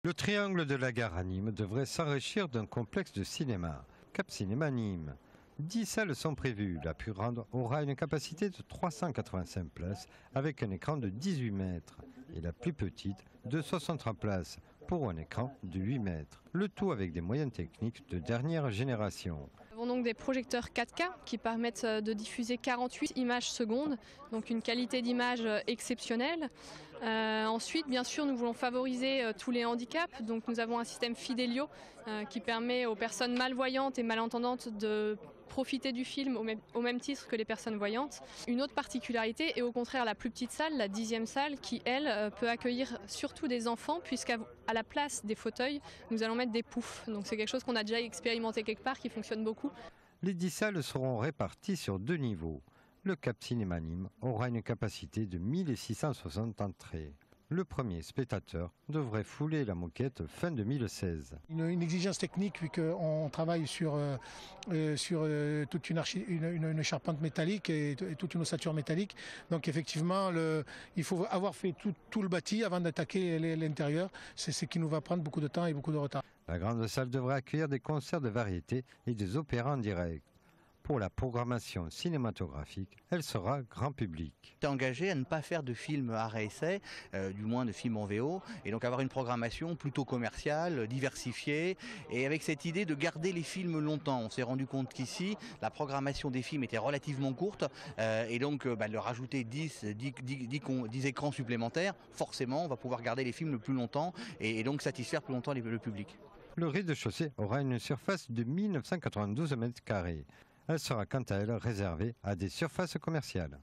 Le triangle de la gare à Nîmes devrait s'enrichir d'un complexe de cinéma, Cap Cinéma Nîmes. 10 salles sont prévues. La plus grande aura une capacité de 385 places avec un écran de 18 mètres et la plus petite de 63 places pour un écran de 8 mètres. Le tout avec des moyens techniques de dernière génération. Nous avons donc des projecteurs 4K qui permettent de diffuser 48 images secondes, donc une qualité d'image exceptionnelle. Ensuite, bien sûr, nous voulons favoriser tous les handicaps. Donc nous avons un système Fidelio qui permet aux personnes malvoyantes et malentendantes de profiter du film au même titre que les personnes voyantes. Une autre particularité est au contraire la plus petite salle, la 10e salle, qui elle peut accueillir surtout des enfants, puisqu'à la place des fauteuils, nous allons mettre des poufs. Donc c'est quelque chose qu'on a déjà expérimenté quelque part, qui fonctionne beaucoup. Les 10 salles seront réparties sur 2 niveaux. Le Cap Cinéma Nîmes aura une capacité de 1660 entrées. Le premier spectateur devrait fouler la moquette fin 2016. Une exigence technique vu qu'on travaille sur toute une charpente métallique et toute une ossature métallique. Donc effectivement, il faut avoir fait tout le bâti avant d'attaquer l'intérieur. C'est ce qui nous va prendre beaucoup de temps et beaucoup de retard. La grande salle devrait accueillir des concerts de variété et des opéras en direct. Pour la programmation cinématographique, elle sera grand public. T'es engagé à ne pas faire de films arrêt-essai, du moins de films en VO, et donc avoir une programmation plutôt commerciale, diversifiée, et avec cette idée de garder les films longtemps. On s'est rendu compte qu'ici, la programmation des films était relativement courte, et donc de rajouter 10 écrans supplémentaires, forcément on va pouvoir garder les films le plus longtemps, et donc satisfaire plus longtemps le public. Le rez-de-chaussée aura une surface de 1992 m². Elle sera quant à elle réservée à des surfaces commerciales.